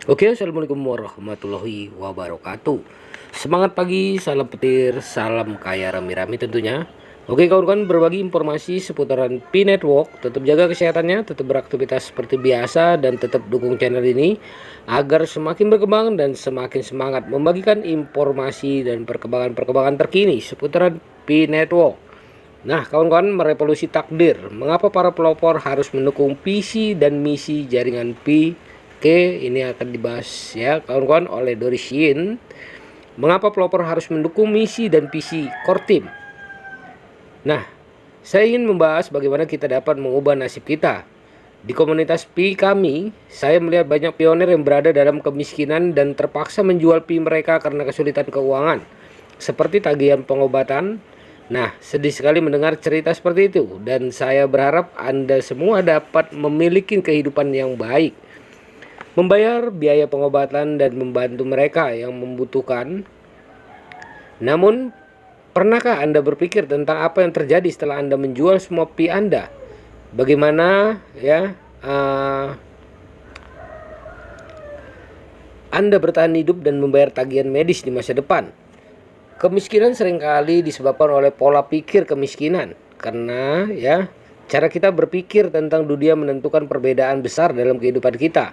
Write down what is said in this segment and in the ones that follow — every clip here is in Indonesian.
Oke, assalamualaikum warahmatullahi wabarakatuh. Semangat pagi, salam petir, salam kaya rame-rame tentunya. Oke kawan-kawan, berbagi informasi seputaran Pi Network. Tetap jaga kesehatannya, tetap beraktivitas seperti biasa, dan tetap dukung channel ini agar semakin berkembang dan semakin semangat membagikan informasi dan perkembangan-perkembangan terkini seputaran Pi Network. Nah, kawan-kawan, merevolusi takdir. Mengapa para pelopor harus mendukung visi dan misi jaringan Pi? Oke, ini akan dibahas ya kawan-kawan oleh Doris Yin. Mengapa pelopor harus mendukung misi dan visi core team? Nah, saya ingin membahas bagaimana kita dapat mengubah nasib kita. Di komunitas Pi kami, saya melihat banyak pionir yang berada dalam kemiskinan dan terpaksa menjual Pi mereka karena kesulitan keuangan, seperti tagihan pengobatan. Nah, sedih sekali mendengar cerita seperti itu, dan saya berharap Anda semua dapat memiliki kehidupan yang baik, membayar biaya pengobatan dan membantu mereka yang membutuhkan. Namun, pernahkah Anda berpikir tentang apa yang terjadi setelah Anda menjual semua Pi Anda? Bagaimana ya Anda bertahan hidup dan membayar tagihan medis di masa depan? Kemiskinan seringkali disebabkan oleh pola pikir kemiskinan, karena ya cara kita berpikir tentang dunia menentukan perbedaan besar dalam kehidupan kita.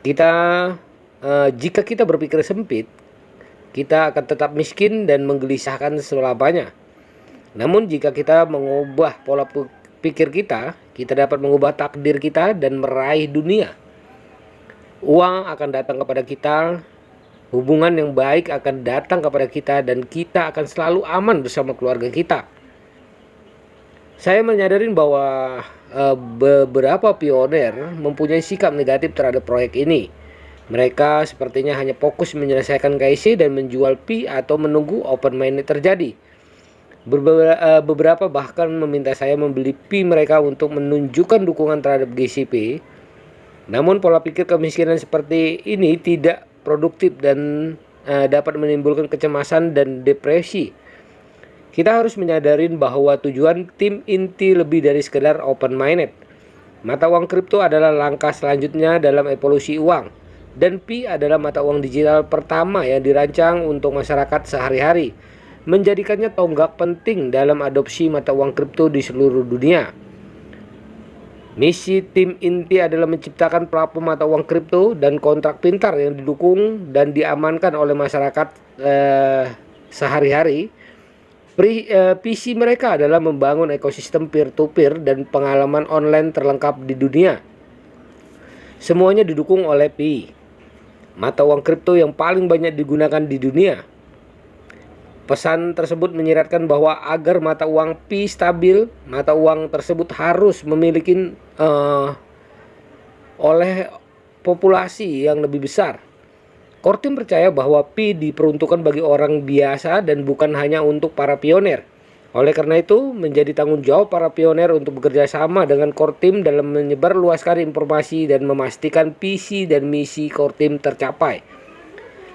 Jika kita berpikir sempit, kita akan tetap miskin dan menggelisahkan selamanya. Namun jika kita mengubah pola pikir kita dapat mengubah takdir kita dan meraih dunia. Uang akan datang kepada kita, hubungan yang baik akan datang kepada kita, dan kita akan selalu aman bersama keluarga kita. Saya menyadari bahwa beberapa pionir mempunyai sikap negatif terhadap proyek ini. Mereka sepertinya hanya fokus menyelesaikan KIC dan menjual Pi atau menunggu open minded terjadi. Beberapa bahkan meminta saya membeli Pi mereka untuk menunjukkan dukungan terhadap GCP. Namun pola pikir kemiskinan seperti ini tidak produktif dan dapat menimbulkan kecemasan dan depresi. Kita harus menyadari bahwa tujuan tim inti lebih dari sekedar open minded. Mata uang kripto adalah langkah selanjutnya dalam evolusi uang, dan Pi adalah mata uang digital pertama yang dirancang untuk masyarakat sehari-hari, menjadikannya tonggak penting dalam adopsi mata uang kripto di seluruh dunia. Misi tim inti adalah menciptakan platform mata uang kripto dan kontrak pintar yang didukung dan diamankan oleh masyarakat sehari-hari. Visi mereka adalah membangun ekosistem peer-to-peer dan pengalaman online terlengkap di dunia. Semuanya didukung oleh Pi, mata uang kripto yang paling banyak digunakan di dunia. Pesan tersebut menyiratkan bahwa agar mata uang Pi stabil, mata uang tersebut harus memiliki oleh populasi yang lebih besar. Core Team percaya bahwa Pi diperuntukkan bagi orang biasa dan bukan hanya untuk para pionir. Oleh karena itu, menjadi tanggung jawab para pionir untuk bekerja sama dengan Core Team dalam menyebarluaskan informasi dan memastikan visi dan misi Core Team tercapai.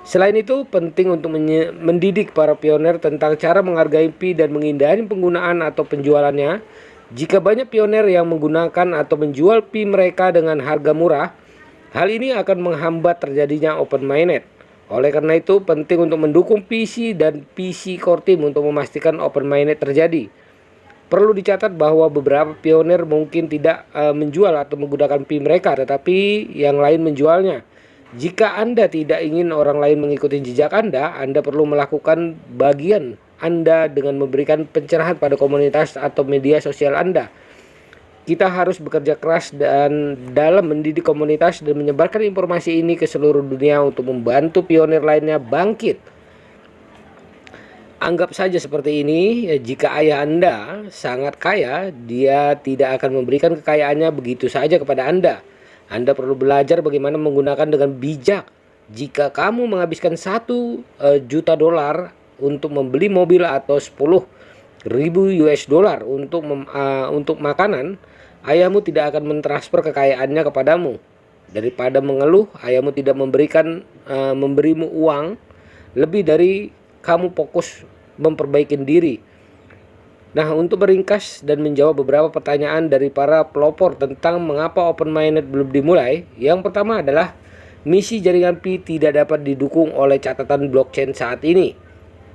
Selain itu, penting untuk mendidik para pionir tentang cara menghargai Pi dan menghindari penggunaan atau penjualannya. Jika banyak pionir yang menggunakan atau menjual Pi mereka dengan harga murah, hal ini akan menghambat terjadinya open minded. Oleh karena itu, penting untuk mendukung PC dan PC Core Team untuk memastikan open minded terjadi. Perlu dicatat bahwa beberapa pionir mungkin tidak menjual atau menggunakan Pi mereka, tetapi yang lain menjualnya. Jika Anda tidak ingin orang lain mengikuti jejak Anda perlu melakukan bagian Anda dengan memberikan pencerahan pada komunitas atau media sosial Anda. Kita harus bekerja keras dan dalam mendidik komunitas dan menyebarkan informasi ini ke seluruh dunia untuk membantu pionir lainnya bangkit. Anggap saja seperti ini, jika ayah Anda sangat kaya, dia tidak akan memberikan kekayaannya begitu saja kepada Anda. Anda perlu belajar bagaimana menggunakan dengan bijak. Jika kamu menghabiskan $1 juta untuk membeli mobil atau 10.000 US dollar untuk makanan, ayahmu tidak akan mentransfer kekayaannya kepadamu. Daripada mengeluh, ayahmu tidak memberimu uang lebih dari kamu fokus memperbaiki diri. Nah, untuk meringkas dan menjawab beberapa pertanyaan dari para pelopor tentang mengapa open minded belum dimulai, yang pertama adalah misi jaringan Pi tidak dapat didukung oleh catatan blockchain saat ini,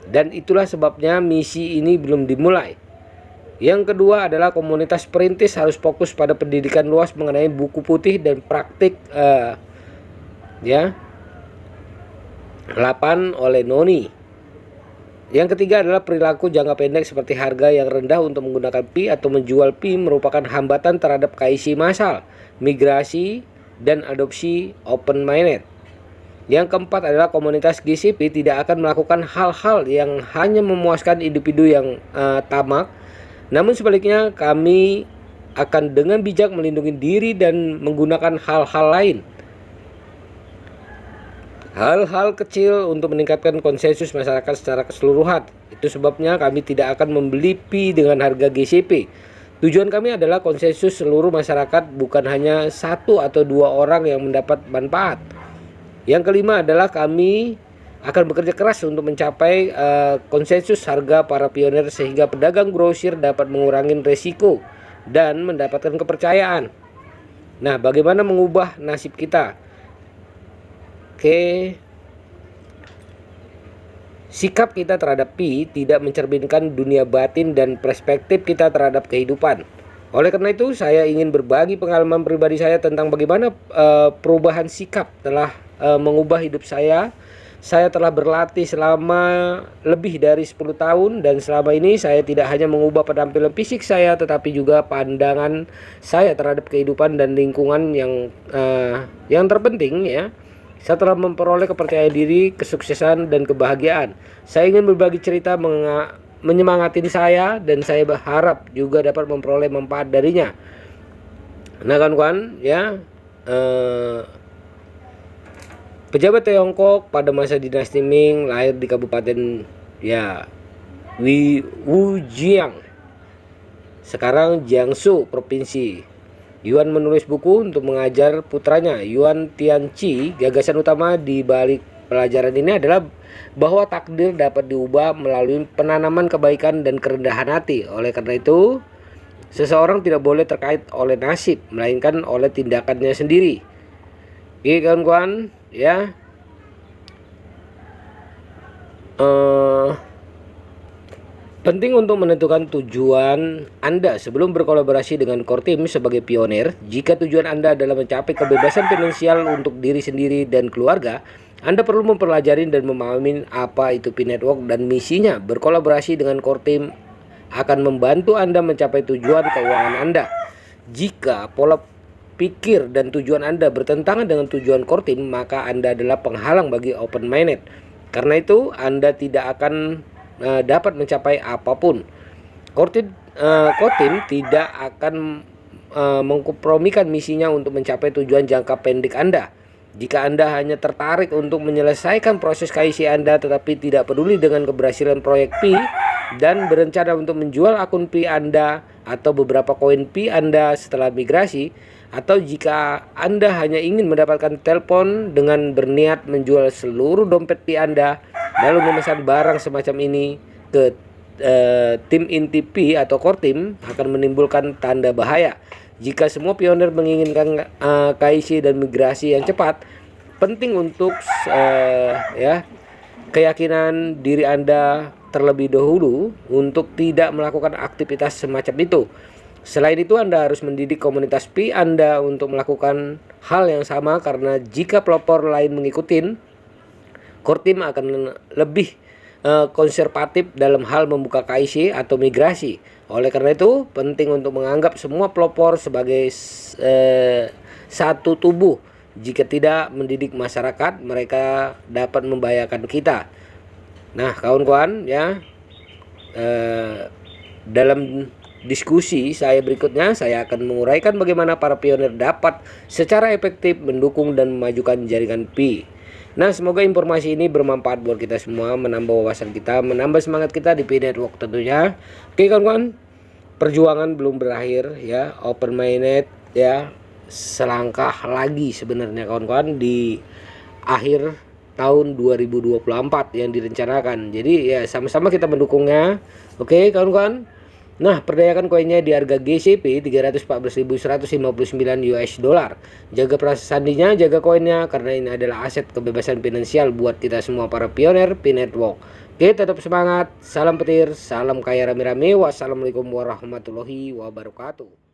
dan itulah sebabnya misi ini belum dimulai. Yang kedua adalah komunitas perintis harus fokus pada pendidikan luas mengenai buku putih dan praktik 8 oleh Noni. Yang ketiga adalah perilaku jangka pendek seperti harga yang rendah untuk menggunakan Pi atau menjual Pi merupakan hambatan terhadap KYC massal, migrasi, dan adopsi open mainnet. Yang keempat adalah komunitas GCP tidak akan melakukan hal-hal yang hanya memuaskan individu yang tamak, namun sebaliknya kami akan dengan bijak melindungi diri dan menggunakan hal-hal lain. Hal-hal kecil untuk meningkatkan konsensus masyarakat secara keseluruhan. Itu sebabnya kami tidak akan membeli Pi dengan harga GCP. Tujuan kami adalah konsensus seluruh masyarakat, bukan hanya 1 atau 2 orang yang mendapat manfaat. Yang kelima adalah kami akan bekerja keras untuk mencapai konsensus harga para pionir sehingga pedagang grosir dapat mengurangi risiko dan mendapatkan kepercayaan. Nah, bagaimana mengubah nasib kita? Oke, sikap kita terhadap Pi tidak mencerminkan dunia batin dan perspektif kita terhadap kehidupan. Oleh karena itu, saya ingin berbagi pengalaman pribadi saya tentang bagaimana perubahan sikap telah mengubah hidup saya. Saya telah berlatih selama lebih dari 10 tahun dan selama ini saya tidak hanya mengubah penampilan fisik saya tetapi juga pandangan saya terhadap kehidupan dan lingkungan yang terpenting ya. Setelah memperoleh kepercayaan diri, kesuksesan, dan kebahagiaan, saya ingin berbagi cerita menyemangatin saya dan saya berharap juga dapat memperoleh manfaat darinya. Nah kawan-kawan ya, pejabat Tiongkok pada masa dinasti Ming lahir di kabupaten Wujiang, sekarang Jiangsu provinsi. Yuan menulis buku untuk mengajar putranya Yuan Tianqi. Gagasan utama di balik pelajaran ini adalah bahwa takdir dapat diubah melalui penanaman kebaikan dan kerendahan hati. Oleh karena itu, seseorang tidak boleh terkait oleh nasib, melainkan oleh tindakannya sendiri. Oke kawan-kawan ya. Penting untuk menentukan tujuan Anda sebelum berkolaborasi dengan core team sebagai pionir. Jika tujuan Anda adalah mencapai kebebasan finansial untuk diri sendiri dan keluarga, Anda perlu mempelajari dan memahami apa itu Pi Network dan misinya. Berkolaborasi dengan core team akan membantu Anda mencapai tujuan keuangan Anda. Jika pola pikir dan tujuan Anda bertentangan dengan tujuan core team, maka Anda adalah penghalang bagi open mainnet. Karena itu, Anda tidak akan dapat mencapai apapun. Core team tidak akan mengkompromikan misinya untuk mencapai tujuan jangka pendek Anda. Jika Anda hanya tertarik untuk menyelesaikan proses KYC Anda tetapi tidak peduli dengan keberhasilan proyek Pi dan berencana untuk menjual akun Pi Anda atau beberapa koin Pi Anda setelah migrasi, atau jika Anda hanya ingin mendapatkan telepon dengan berniat menjual seluruh dompet Pi Anda lalu memesan barang semacam ini ke tim inti Pi atau core team, akan menimbulkan tanda bahaya. Jika semua pionir menginginkan KYC dan migrasi yang cepat, penting untuk keyakinan diri Anda terlebih dahulu untuk tidak melakukan aktivitas semacam itu. Selain itu, Anda harus mendidik komunitas Pi Anda untuk melakukan hal yang sama, karena jika pelopor lain mengikuti, core team akan lebih konservatif dalam hal membuka KYC atau migrasi. Oleh karena itu, penting untuk menganggap semua pelopor sebagai satu tubuh. Jika tidak mendidik masyarakat, mereka dapat membahayakan kita. Nah, kawan-kawan ya, dalam diskusi saya berikutnya, saya akan menguraikan bagaimana para pionir dapat secara efektif mendukung dan memajukan jaringan Pi. Nah, semoga informasi ini bermanfaat buat kita semua, menambah wawasan kita, menambah semangat kita di Pi Network tentunya. Oke kawan-kawan, perjuangan belum berakhir ya, open mainnet ya, selangkah lagi sebenarnya kawan-kawan di akhir tahun 2024 yang direncanakan. Jadi ya sama-sama kita mendukungnya. Oke kawan-kawan. Nah, perdayakan koinnya di harga GCP 314.159 US dollar. Jaga proses sandinya, jaga koinnya karena ini adalah aset kebebasan finansial buat kita semua para pioner P-Network. Oke, tetap semangat. Salam petir, salam kaya rame-rame. Wassalamualaikum warahmatullahi wabarakatuh.